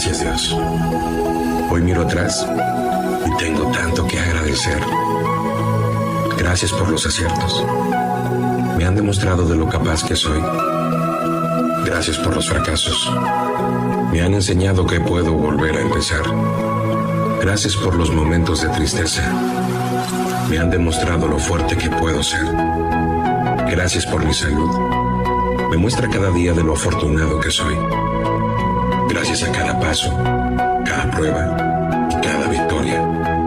Gracias, Dios. Hoy miro atrás y tengo tanto que agradecer. Gracias por los aciertos. Me han demostrado de lo capaz que soy. Gracias por los fracasos. Me han enseñado que puedo volver a empezar. Gracias por los momentos de tristeza. Me han demostrado lo fuerte que puedo ser. Gracias por mi salud. Me muestra cada día de lo afortunado que soy. Gracias a cada paso, cada prueba y cada victoria.